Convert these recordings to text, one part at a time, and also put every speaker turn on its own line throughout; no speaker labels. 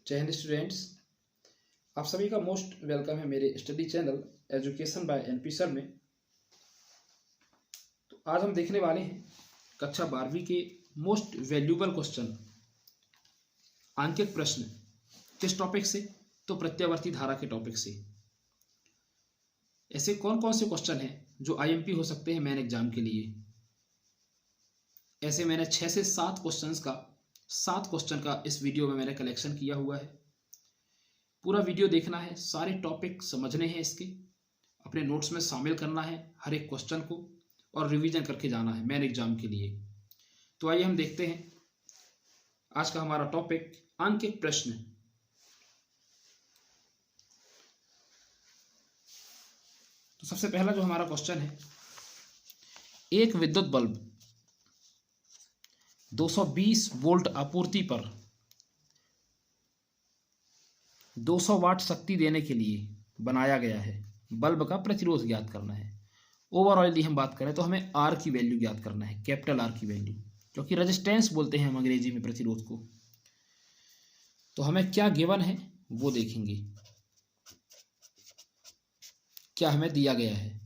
जय हिंद स्टूडेंट्स, आप सभी का मोस्ट वेलकम है मेरे study channel education by NP sir में। तो आज हम देखने वाले हैं कक्षा 12वीं के मोस्ट वैल्यूएबल क्वेश्चन, आंकिक प्रश्न। किस टॉपिक से? तो प्रत्यावर्ती धारा के टॉपिक से। ऐसे कौन कौन से क्वेश्चन हैं जो आईएमपी हो सकते हैं मेन एग्जाम के लिए? ऐसे मैंने 6 से 7 क्वेश्चन का इस वीडियो में मैंने कलेक्शन किया हुआ है। पूरा वीडियो देखना है, सारे टॉपिक समझने हैं, इसके अपने नोट्स में शामिल करना है हर एक क्वेश्चन को और रिवीजन करके जाना है मेन एग्जाम के लिए। तो आइए हम देखते हैं आज का हमारा टॉपिक, आंकिक प्रश्न। तो सबसे पहला जो हमारा क्वेश्चन है, एक विद्युत बल्ब 220 वोल्ट आपूर्ति पर 200 वाट शक्ति देने के लिए बनाया गया है। बल्ब का प्रतिरोध ज्ञात करना है। ओवरऑल यदि हम बात करें तो हमें आर की वैल्यू ज्ञात करना है, कैपिटल आर की वैल्यू, क्योंकि रेजिस्टेंस बोलते हैं हम अंग्रेजी में प्रतिरोध को। तो हमें क्या गिवन है वो देखेंगे, क्या हमें दिया गया है।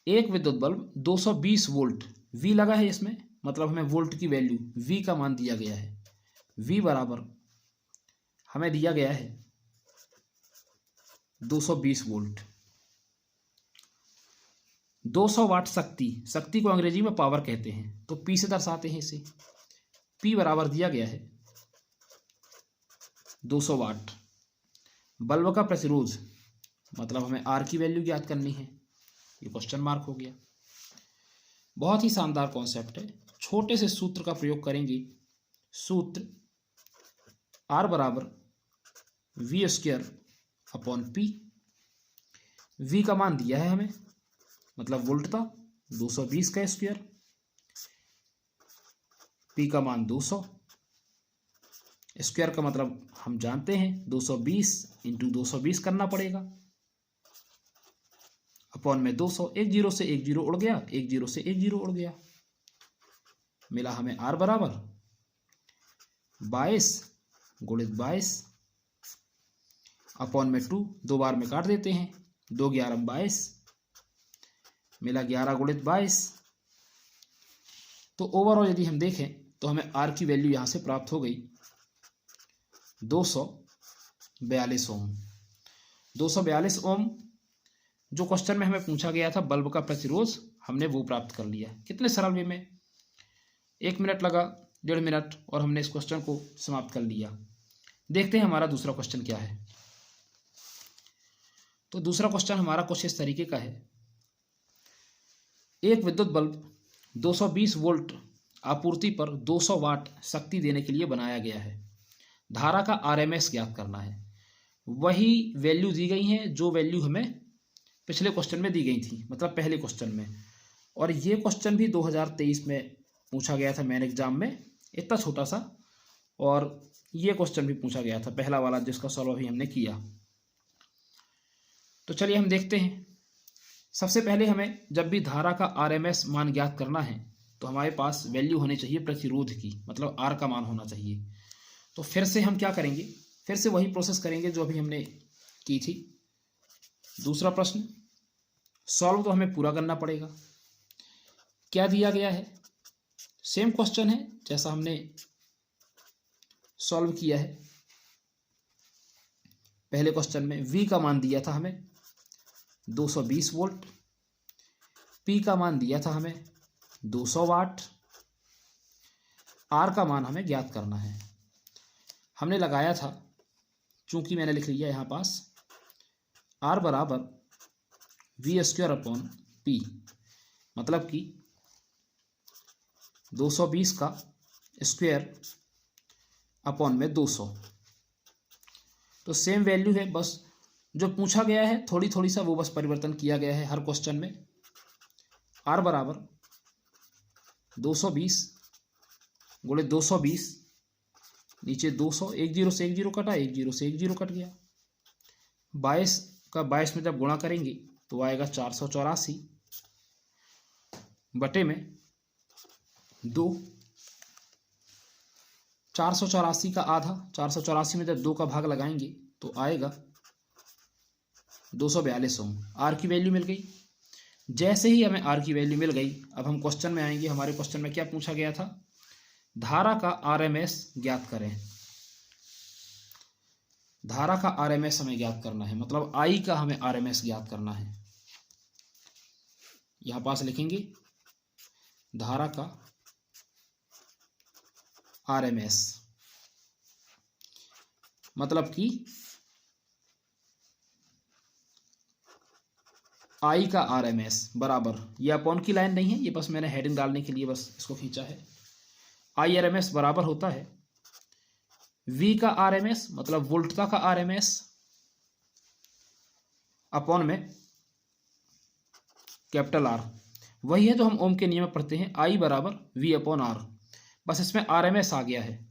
एक विद्युत बल्ब 220 वोल्ट, V लगा है इसमें, मतलब हमें वोल्ट की वैल्यू V का मान दिया गया है। V बराबर हमें दिया गया है 220 वोल्ट। 200 वाट शक्ति को अंग्रेजी में पावर कहते हैं, तो P से दर्शाते हैं इसे। P बराबर दिया गया है 200 वाट। बल्ब का प्रतिरोध मतलब हमें R की वैल्यू ज्ञात करनी है, ये क्वेश्चन मार्क हो गया। बहुत ही शानदार कॉन्सेप्ट है। छोटे से सूत्र का प्रयोग करेंगे। सूत्र R बराबर V² अपॉन P। V का मान दिया है हमें, मतलब वोल्ट था, 220 का स्क्वायर। P का मान 200, स्क्वायर का मतलब हम जानते हैं 220 इंटू 220 करना पड़ेगा, अपॉन में 200। एक जीरो से एक जीरो उड़ गया, एक जीरो से एक जीरो उड़ गया, मिला हमें R बराबर 22 गुणित 22 अपॉन में 2, 2 बार में काट देते हैं, 2 11 22, मिला 11 गुणित 22। तो ओवरऑल यदि हम देखें तो हमें R की वैल्यू यहां से प्राप्त हो गई 242 ओम। 242 ओम जो क्वेश्चन में हमें पूछा गया था, बल्ब का प्रतिरोध, हमने वो प्राप्त कर लिया। कितने सरल वे में, 1 मिनट लगा, 1.5 मिनट, और हमने इस क्वेश्चन को समाप्त कर लिया। देखते हैं हमारा दूसरा क्वेश्चन क्या है। तो दूसरा क्वेश्चन हमारा कुछ इस तरीके का है। एक विद्युत बल्ब 220 वोल्ट आपूर्ति पर 200 वाट शक्ति देने के लिए बनाया गया है। धारा का RMS ज्ञात करना है। वही वैल्यू दी गई है जो वैल्यू हमें पिछले क्वेश्चन में दी गई थी, मतलब पहले क्वेश्चन में। और ये क्वेश्चन भी 2023 में पूछा गया था मेन एग्जाम में, इतना छोटा सा। और ये क्वेश्चन भी पूछा गया था, पहला वाला, जिसका सॉल्व अभी हमने किया। तो चलिए हम देखते हैं। सबसे पहले हमें जब भी धारा का RMS मान ज्ञात करना है तो हमारे पास वैल्यू होनी चाहिए प्रतिरोध की, मतलब R का मान होना चाहिए। तो फिर से हम क्या करेंगे, फिर से वही प्रोसेस करेंगे जो अभी हमने की थी। दूसरा प्रश्न सॉल्व तो हमें पूरा करना पड़ेगा। क्या दिया गया है? सेम क्वेश्चन है जैसा हमने सॉल्व किया है पहले क्वेश्चन में। V का मान दिया था हमें 220 वोल्ट, P का मान दिया था हमें 200 वाट, R का मान हमें ज्ञात करना है। हमने लगाया था, चूंकि मैंने लिख लिया यहाँ पास, R बराबर V² अपॉन P, मतलब कि 220 का स्क्वायर अपॉन में 200। तो सेम वैल्यू है, बस जो पूछा गया है थोड़ी थोड़ी सा वो बस परिवर्तन किया गया है हर क्वेश्चन में। R बराबर 220 गुणित 220, नीचे 200, एक जीरो से एक जीरो कटा, एक जीरो से एक जीरो कट गया। 22 का 22 में जब गुणा करेंगे तो आएगा 484 बटे में 2। 484 का आधा, 484 में जब 2 का भाग लगाएंगे तो आएगा 242 ओम। आर की वैल्यू मिल गई। जैसे ही हमें आर की वैल्यू मिल गई, अब हम क्वेश्चन में आएंगे। हमारे क्वेश्चन में क्या पूछा गया था? धारा का आरएमएस ज्ञात करें। धारा का आरएमएस हमें ज्ञात करना है, मतलब आई का हमें आरएमएस ज्ञात करना है। यहां पास लिखेंगे धारा का आरएमएस, मतलब कि आई का आरएमएस बराबर, ये अपॉन की लाइन नहीं है, ये बस मैंने हेडिंग डालने के लिए बस इसको खींचा है। आई आरएमएस बराबर होता है वी का आरएमएस, मतलब वोल्टता का आरएमएस, अपॉन में कैपिटल आर। वही है जो हम ओम के नियम में पढ़ते हैं, आई बराबर वी अपॉन आर। बस इसमें आरएमएस आ गया है।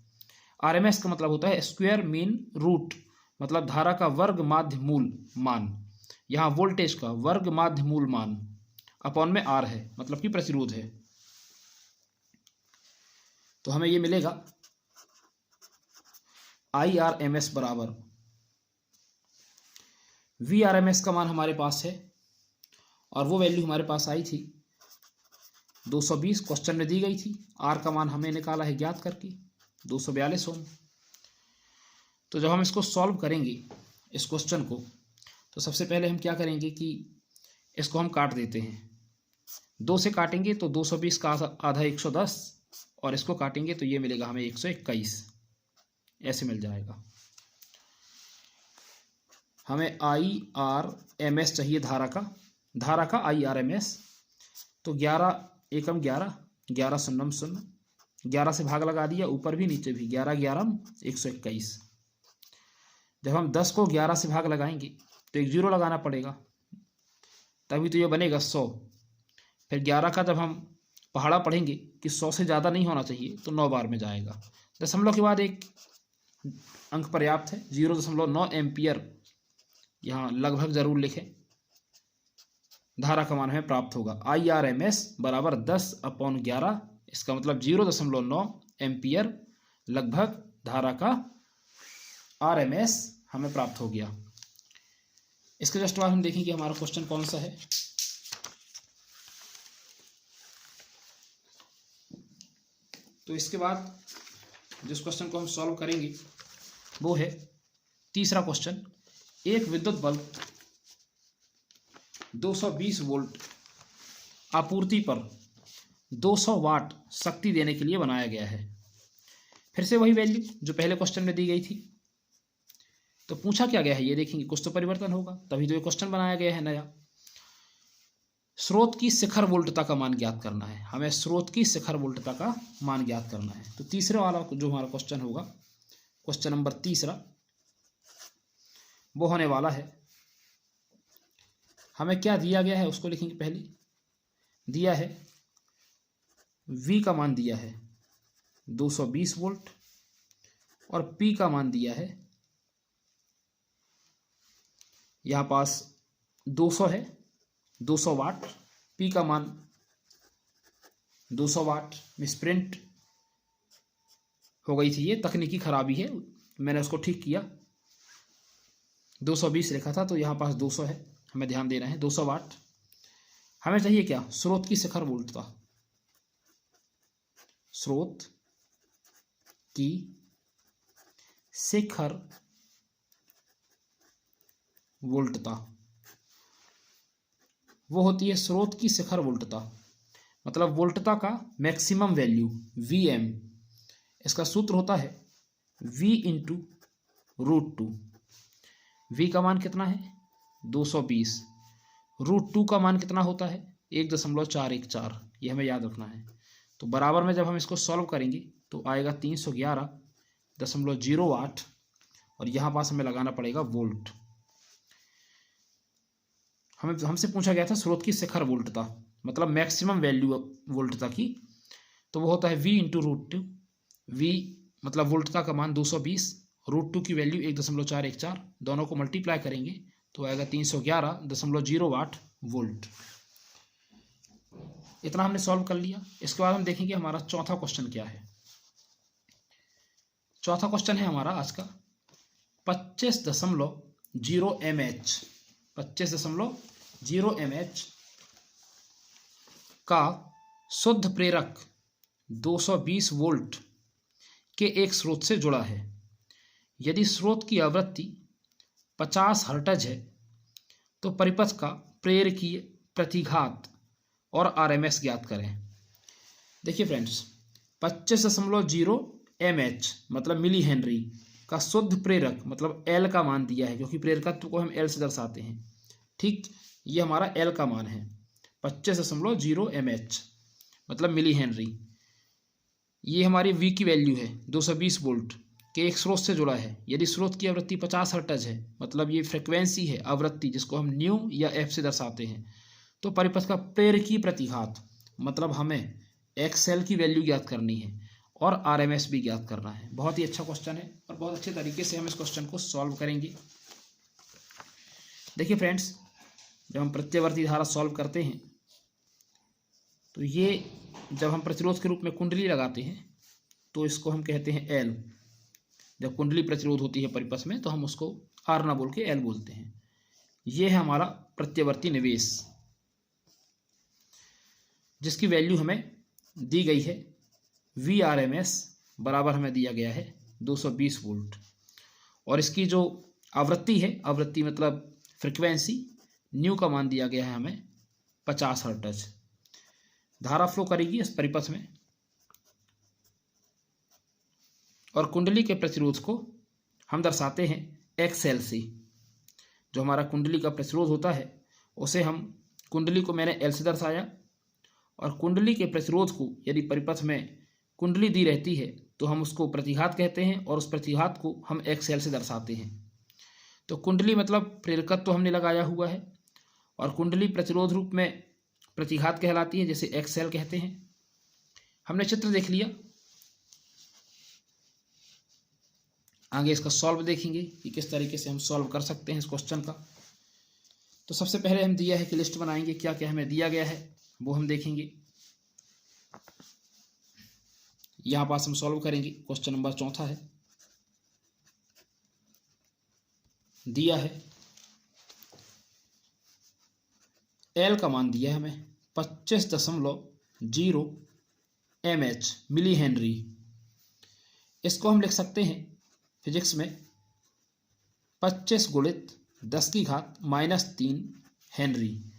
आरएमएस का मतलब होता है स्क्वायर मीन रूट, मतलब धारा का वर्ग माध्य मूल मान। यहाँ वोल्टेज का वर्ग माध्य मूल मान अपॉन में आर है, मतलब कि प्रतिरोध है। तो हमें ये मिलेगा आई आर एम एस बराबर वी आर एम एस का मान हमारे पास है, और वो वैल्यू हमारे पास आई थी 220, क्वेश्चन में दी गई थी। आर का मान हमें निकाला है ज्ञात करके 242 ओम। तो जब हम इसको सॉल्व करेंगे इस क्वेश्चन को, तो सबसे पहले हम क्या करेंगे कि इसको हम काट देते हैं। 2 से काटेंगे तो 220 का आधा 110, और इसको काटेंगे तो ये मिलेगा हमें 121, ऐसे मिल जाएगा। हमें आई आर एम एस चाहिए धारा का आई आर एम एस। तो 11 एकम 11, 11 शून्यम शून्य, 11 से भाग लगा दिया, ऊपर भी नीचे भी, 11 11 121। जब हम 10 को 11 से भाग लगाएंगे तो एक जीरो लगाना पड़ेगा, तभी तो ये बनेगा 100। फिर 11 का जब हम पहाड़ा पढ़ेंगे कि 100 से ज़्यादा नहीं होना चाहिए, तो 9 बार में जाएगा। दशमलव के बाद एक अंक पर्याप्त है, 0.9 एम्पियर यहाँ लगभग जरूर लिखें। धारा का मान हमें प्राप्त होगा आई आर एम एस बराबर 10/11, इसका मतलब 0.9 एम्पियर लगभग धारा का आर एम एस हमें प्राप्त हो गया। इसके जस्ट बाद हम देखेंगे हमारा क्वेश्चन कौन सा है। तो इसके बाद जिस क्वेश्चन को हम सॉल्व करेंगे वो है तीसरा क्वेश्चन। एक विद्युत बल्ब 220 वोल्ट आपूर्ति पर 200 वाट शक्ति देने के लिए बनाया गया है। फिर से वही वैल्यू जो पहले क्वेश्चन में दी गई थी। तो पूछा क्या गया है ये देखेंगे, कुछ तो परिवर्तन होगा, तभी तो ये क्वेश्चन बनाया गया है नया। स्रोत की शिखर वोल्टता का मान ज्ञात करना है। हमें स्रोत की शिखर वोल्टता का मान ज्ञात करना है। तो तीसरे वाला जो हमारा क्वेश्चन होगा, क्वेश्चन नंबर तीसरा, वो होने वाला है, हमें क्या दिया गया है उसको लिखेंगे। पहले दिया है V का मान दिया है 220 वोल्ट, और P का मान दिया है यहाँ पास 200 है, 200 वाट। P का मान 200 वाट। मिसप्रिंट हो गई थी, ये तकनीकी खराबी है, मैंने उसको ठीक किया। 220 लिखा था तो यहाँ पास 200 है, हमें ध्यान देना है 200 वाट। हमें चाहिए क्या? स्रोत की शिखर वोल्टता। स्रोत की शिखर वोल्टता वो होती है स्रोत की शिखर वोल्टता, मतलब वोल्टता का मैक्सिमम वैल्यू Vm। इसका सूत्र होता है V इंटू √2। V का मान कितना है 220, √2 का मान कितना होता है 1.414। ये हमें याद रखना है। तो बराबर में जब हम इसको सॉल्व करेंगे तो आएगा 311.08, और यहाँ पास हमें लगाना पड़ेगा वोल्ट। हमसे पूछा गया था स्रोत की शिखर वोल्टता, मतलब मैक्सिमम वैल्यू वोल्टता की। तो वो होता है V इंटू √2। V मतलब वोल्टता का मान 220, √2 की वैल्यू 1.414, दोनों को मल्टीप्लाई करेंगे तो आएगा 311.08 वोल्ट। इतना हमने सॉल्व कर लिया। इसके बाद हम देखेंगे हमारा चौथा क्वेश्चन क्या है। चौथा क्वेश्चन है हमारा आज का 25.0 mH 25.0 mH का शुद्ध प्रेरक 220 वोल्ट के एक स्रोत से जुड़ा है। यदि स्रोत की आवृत्ति 50 हर्ट्ज है तो परिपथ का प्रेरकीय प्रतिघात और आरएमएस ज्ञात करें। देखिए फ्रेंड्स, 25.0 mH मतलब मिली हेनरी का शुद्ध प्रेरक मतलब L का मान दिया है, क्योंकि प्रेरकत्व को हम L से दर्शाते हैं। ठीक, ये हमारा L का मान है 25.0 mH मतलब मिली हेनरी। ये हमारी V की वैल्यू है 220 वोल्ट के एक स्रोत से जुड़ा है। यदि स्रोत की आवृत्ति 50 हर्ट्ज है मतलब ये फ्रिक्वेंसी है, आवृत्ति जिसको हम न्यू या F से दर्शाते हैं, तो परिपथ का प्रेरकीय प्रतिघात मतलब हमें XL की वैल्यू ज्ञात करनी है और RMS भी ज्ञात करना है। बहुत ही अच्छा क्वेश्चन है और बहुत अच्छे तरीके से हम इस क्वेश्चन को सॉल्व करेंगे। देखिए फ्रेंड्स, जब हम प्रत्यवर्ती धारा सॉल्व करते हैं तो ये जब हम प्रतिरोध के रूप में कुंडली लगाते हैं तो इसको हम कहते हैं L। जब कुंडली प्रतिरोध होती है परिपथ में तो हम उसको R ना बोल के L बोलते हैं। ये है हमारा प्रत्यवर्ती निवेश जिसकी वैल्यू हमें दी गई है। VRMS बराबर हमें दिया गया है 220 वोल्ट और इसकी जो आवृत्ति है, आवृत्ति मतलब फ्रिक्वेंसी, न्यू का मान दिया गया है हमें 50 हर्ट्ज। धारा फ्लो करेगी इस परिपथ में और कुंडली के प्रतिरोध को हम दर्शाते हैं XL से। जो हमारा कुंडली का प्रतिरोध होता है उसे हम, कुंडली को मैंने L से दर्शाया और कुंडली के प्रतिरोध को यदि परिपथ में कुंडली दी रहती है तो हम उसको प्रतिघात कहते हैं और उस प्रतिघात को हम XL से दर्शाते हैं। तो कुंडली मतलब प्रेरकत्व तो हमने लगाया हुआ है और कुंडली प्रतिरोध रूप में प्रतिघात कहलाती है, जैसे XL कहते हैं। हमने चित्र देख लिया, आगे इसका सॉल्व देखेंगे कि किस तरीके से हम सॉल्व कर सकते हैं इस क्वेश्चन का। तो सबसे पहले हम दिया है कि लिस्ट बनाएंगे, क्या क्या हमें दिया गया है वो हम देखेंगे। यहाँ पास हम सॉल्व करेंगे। क्वेश्चन नंबर चौथा है, दिया है L का मान दिया है हमें 25.0 mH मिली हेनरी। इसको हम लिख सकते हैं फिजिक्स में 25 गुणित 10 की घात -3 हेनरी।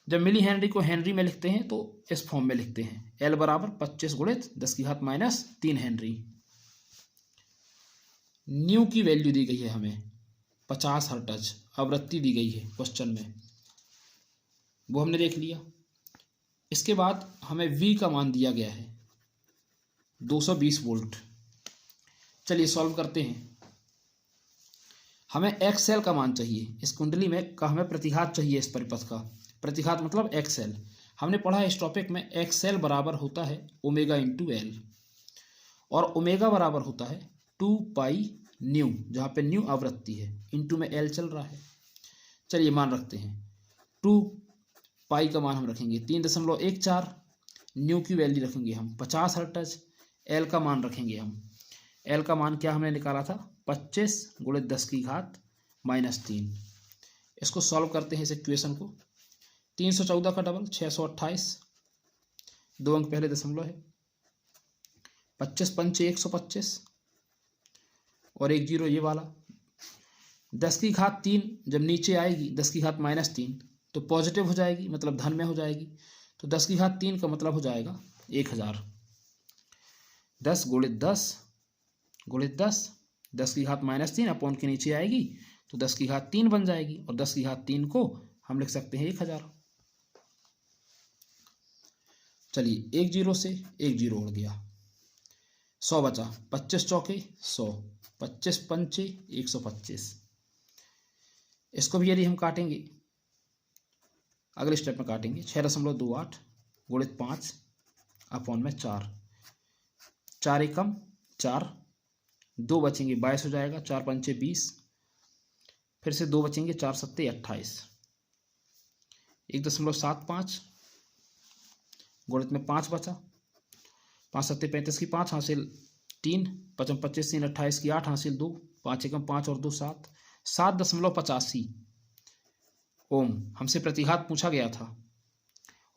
जब मिली हेनरी को हेनरी में लिखते हैं तो इस फॉर्म में लिखते हैं, L बराबर 25 गुणित 10 की घात -3 हेनरी। न्यू की वैल्यू दी गई है हमें 50 हर्ट्ज, आवृत्ति दी गई है क्वेश्चन में, वो हमने देख लिया। इसके बाद हमें V का मान दिया गया है 220 वोल्ट। चलिए सॉल्व करते हैं। हमें XL का मान चाहिए, इस कुंडली में का हमें प्रतिघात चाहिए, इस परिपथ का प्रतिघात मतलब XL। हमने पढ़ा है इस टॉपिक में XL बराबर होता है ओमेगा इंटू L और ओमेगा बराबर होता है 2 पाई न्यू, जहाँ पे न्यू आवृत्ति है, इंटू में L चल रहा है। चलिए मान रखते हैं, 2 पाई का मान हम रखेंगे 3.14, न्यू की वैल्यू रखेंगे हम 50 हर्ट्ज, L का मान रखेंगे हम, L का मान क्या हमने निकाला था 25 गुणित 10 की घात -3। इसको सॉल्व करते हैं इस इक्वेशन को। 314 का डबल 628, 2 अंक पहले दशमलव है, 25 पंचे 125 और 1 जीरो ये वाला। 10 की घात 3 जब नीचे आएगी 10 की घात -3 तो पॉजिटिव हो जाएगी, मतलब धन में हो जाएगी। तो 10 की घात 3 का मतलब हो जाएगा 1000। 10 गुणित 10 गुणित 10, 10 की घात -3 अपॉन के नीचे आएगी तो 10 की घात 3 बन जाएगी और 10 की घात 3 को हम लिख सकते हैं 1000। चलिए 1 जीरो से 1 जीरो उड़ गया, 100 बचा, 25 चौके 100, 25 पंचे 125। इसको भी यदि हम काटेंगे, अगले स्टेप में काटेंगे, 6.28 गुणित 5 अपॉन में 4, 4 एकम 4, 2 बचेंगे 22 हो जाएगा, 4 पंचे 20, फिर से 2 बचेंगे, 4 सत्ते 28, 1.75 गुणित में 5 बचा, 5 सत्ते 35 की 5 हासिल 3, 5 25 3 28 की 8 हासिल 2, 5 एकम 5 और 2 7, 7.85 ओम हमसे प्रतिघात पूछा गया था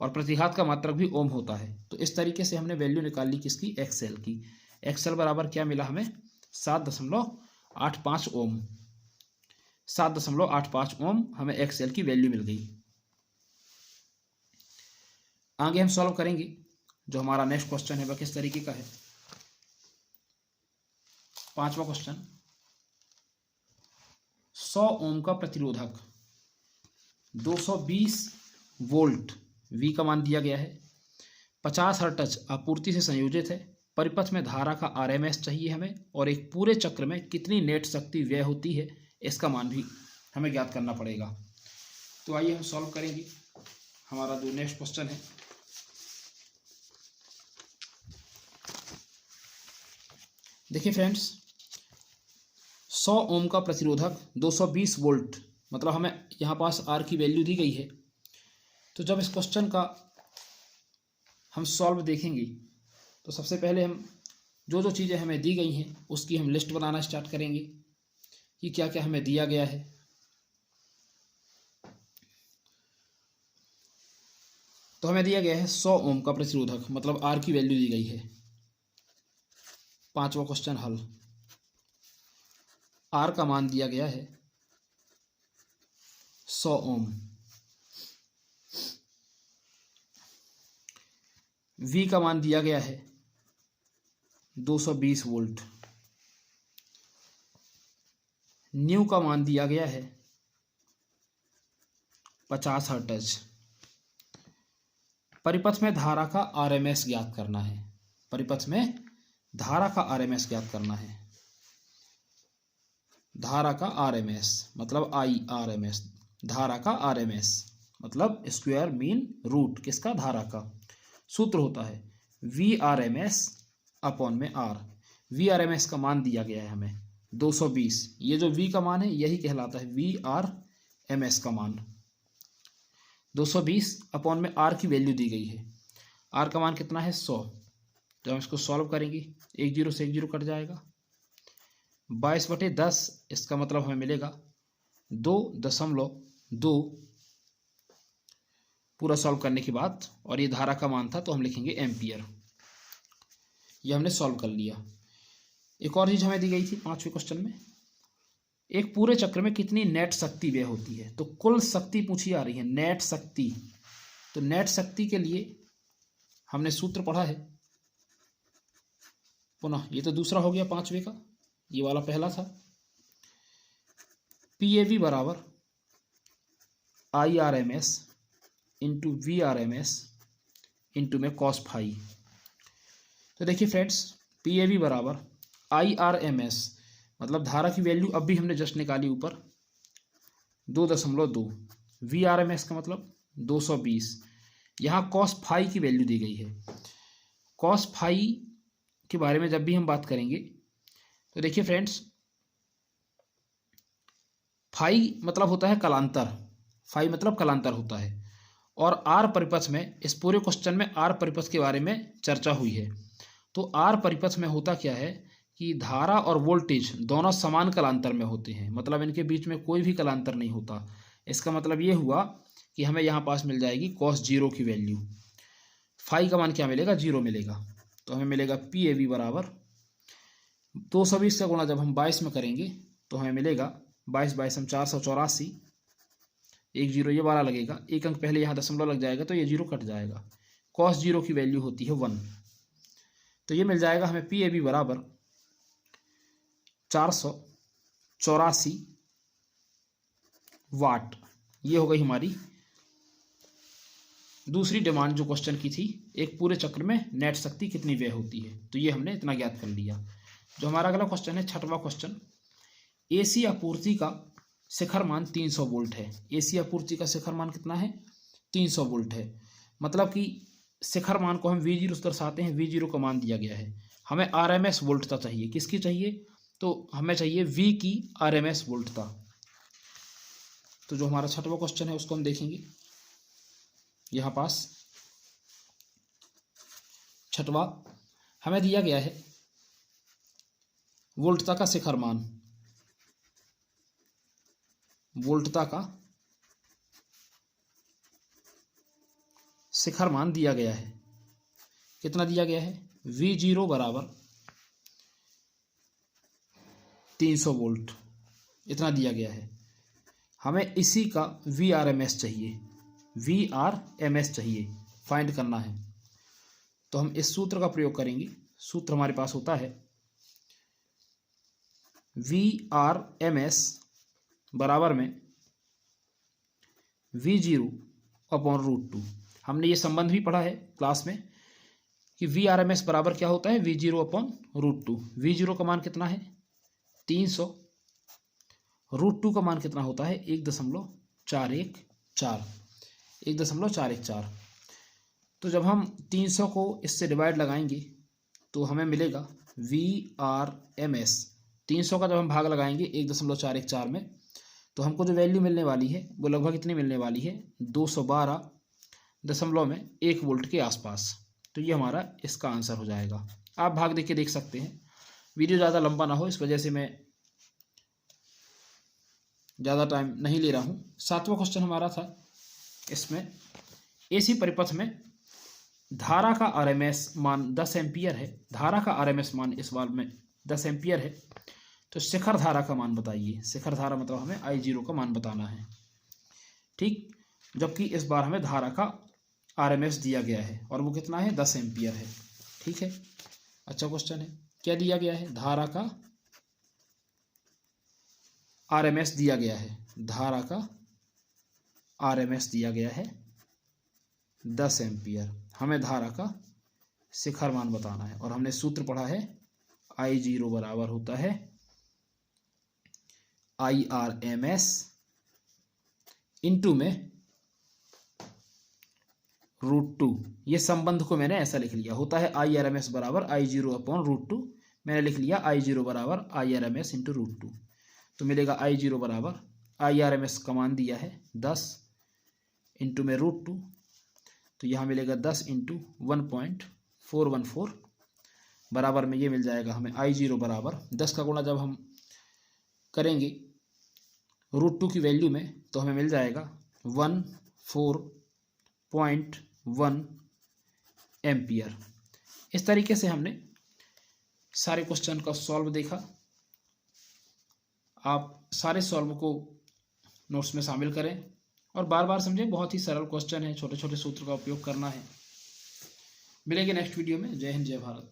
और प्रतिघात का मात्रक भी ओम होता है। तो इस तरीके से हमने वैल्यू निकाल ली किसकी, एक्सएल की। एक्सएल बराबर क्या मिला हमें, 7.85 ओम। 7.85 ओम हमें एक्सएल की वैल्यू मिल गई। आगे हम सॉल्व करेंगे। जो हमारा नेक्स्ट क्वेश्चन है वह किस तरीके का है, 5वां क्वेश्चन। 100 ओम का प्रतिरोधक 220 वोल्ट V का मान दिया गया है, 50 हर्ट्ज आपूर्ति से संयोजित है, परिपथ में धारा का RMS चाहिए हमें, और एक पूरे चक्र में कितनी नेट शक्ति व्यय होती है इसका मान भी हमें ज्ञात करना पड़ेगा। तो आइए हम सॉल्व करेंगे। हमारा जो नेक्स्ट क्वेश्चन है, देखिए फ्रेंड्स, 100 ओम का प्रतिरोधक 220 वोल्ट, मतलब हमें यहाँ पास R की वैल्यू दी गई है। तो जब इस क्वेश्चन का हम सॉल्व देखेंगे तो सबसे पहले हम जो चीज़ें हमें दी गई हैं उसकी हम लिस्ट बनाना स्टार्ट करेंगे कि क्या क्या हमें दिया गया है। तो हमें दिया गया है 100 ओम का प्रतिरोधक, मतलब R की वैल्यू दी गई है। 5वां क्वेश्चन हल। R का मान दिया गया है 100 ओम। V का मान दिया गया है 220 वोल्ट। न्यू का मान दिया गया है 50 हर्ट्ज। परिपथ में धारा का RMS ज्ञात करना है। परिपथ में धारा का RMS ज्ञात करना है। धारा का RMS मतलब IRMS, धारा का RMS मतलब स्क्वायर मीन रूट किसका, धारा का। सूत्र होता है VRMS अपॉन में R। VRMS का मान दिया गया है हमें 220, ये जो V का मान है यही कहलाता है VRMS का मान। 220 अपॉन में R की वैल्यू दी गई है। R का मान कितना है, 100। तो हम इसको सॉल्व करेंगे, 1 0 से 1 0 कट जाएगा, 22/10, इसका मतलब हमें मिलेगा 2.2 पूरा सॉल्व करने के बाद। और ये धारा का मान था तो हम लिखेंगे एम्पियर। ये हमने सॉल्व कर लिया। एक और चीज हमें दी गई थी 5वें क्वेश्चन में, एक पूरे चक्र में कितनी नेट शक्ति व्यय होती है। तो कुल शक्ति पूछी आ रही है, नेट शक्ति। तो नेट शक्ति के लिए हमने सूत्र पढ़ा है पुनः, ये तो दूसरा हो गया 5वें का, ये वाला पहला था। PAV बराबर IRMS इंटू VRMS इंटू में cos फाई। तो देखिए फ्रेंड्स, PAV बराबर IRMS मतलब धारा की वैल्यू अब भी हमने जस्ट निकाली ऊपर 2.2, VRMS का मतलब 220। यहाँ cos फाई की वैल्यू दी गई है। cos फाई के बारे में जब भी हम बात करेंगे तो देखिए फ्रेंड्स, फाई मतलब होता है कलांतर, फाई मतलब कलांतर होता है। और आर परिपथ में, इस पूरे क्वेश्चन में आर परिपथ के बारे में चर्चा हुई है। तो आर परिपथ में होता क्या है कि धारा और वोल्टेज दोनों समान कलांतर में होते हैं, मतलब इनके बीच में कोई भी कलांतर नहीं होता। इसका मतलब ये हुआ कि हमें यहाँ पास मिल जाएगी cos 0 की वैल्यू। फाई का मान क्या मिलेगा, 0 मिलेगा। तो हमें मिलेगा PAV बराबर 220 का गुणा जब हम 22 में करेंगे तो हमें मिलेगा 22 हम 484, 1 0 ये वाला लगेगा, एक अंक पहले यहाँ दशमलव लग जाएगा तो ये 0 कट जाएगा। cos 0 की वैल्यू होती है 1। तो ये मिल जाएगा हमें PAV बराबर 484 वाट। ये हो गई हमारी दूसरी डिमांड जो क्वेश्चन की थी, एक पूरे चक्र में नेट शक्ति कितनी व्यय होती है। तो ये हमने इतना ज्ञात कर लिया। जो हमारा अगला क्वेश्चन है 6वां क्वेश्चन, AC आपूर्ति का शिखर मान 300 वोल्ट है। AC आपूर्ति का शिखर मान कितना है, 300 वोल्ट है। मतलब कि शिखर मान को हम V0 दर्शाते हैं, V0 का मान दिया गया है। हमें RMS वोल्टता चाहिए, किसकी चाहिए, तो हमें चाहिए V की RMS वोल्टता। तो जो हमारा 6वां क्वेश्चन है उसको हम देखेंगे। यहाँ पास 6वां हमें दिया गया है वोल्टता का शिखर मान, वोल्टता का शिखर मान दिया गया है। कितना दिया गया है? V0 बराबर 300 वोल्ट, इतना दिया गया है। हमें इसी का VRMS चाहिए, VRMS चाहिए, फाइंड करना है। तो हम इस सूत्र का प्रयोग करेंगे। सूत्र हमारे पास होता है VRMS बराबर में V0 अपॉन √2। हमने ये संबंध भी पढ़ा है क्लास में कि VRMS बराबर क्या होता है? V0 upon √2। V0 का मान कितना है? 300। √2 का मान कितना होता है? 1.414, 1.414। तो जब हम 300 को इससे डिवाइड लगाएंगे तो हमें मिलेगा VRMS। 300 का जब हम भाग लगाएंगे 1.414 में, तो हमको जो वैल्यू मिलने वाली है वो लगभग कितनी मिलने वाली है? 212.1 वोल्ट के आसपास। तो ये हमारा इसका आंसर हो जाएगा। आप भाग देख के देख सकते हैं। वीडियो ज़्यादा लंबा ना हो इस वजह से मैं ज़्यादा टाइम नहीं ले रहा हूँ। 7वां क्वेश्चन हमारा था, इसमें एसी परिपथ में धारा का RMS मान 10 एम्पियर है। धारा का RMS मान इस बार में 10 एम्पियर है। तो शिखर धारा का मान बताइए। शिखर धारा मतलब हमें I0 का मान बताना है, ठीक। जबकि इस बार हमें धारा का RMS दिया गया है और वो कितना है? 10 एम्पियर है, ठीक है। अच्छा क्वेश्चन है। क्या दिया गया है? धारा का RMS दिया गया है। धारा का RMS दिया गया है 10 एम्पियर। हमें धारा का शिखर मान बताना है और हमने सूत्र पढ़ा है I0 बराबर होता है IRMS इंटू में √2। ये संबंध को मैंने ऐसा लिख लिया, होता है IRMS बराबर I0 अपॉन √2। मैंने लिख लिया I0 बराबर IRMS इंटू √2। तो मिलेगा I0 बराबर IRMS का मान दिया है 10 इंटू में √2। तो यहाँ मिलेगा 10 इंटू 1.414 बराबर में ये मिल जाएगा हमें I0 बराबर 10 का गुणा जब हम करेंगे √2 की वैल्यू में तो हमें मिल जाएगा 14.1 एम्पियर। इस तरीके से हमने सारे क्वेश्चन का सॉल्व देखा। आप सारे सॉल्व को नोट्स में शामिल करें और बार बार समझें। बहुत ही सरल क्वेश्चन है, छोटे छोटे सूत्र का उपयोग करना है। मिलेंगे नेक्स्ट वीडियो में। जय हिंद, जय भारत।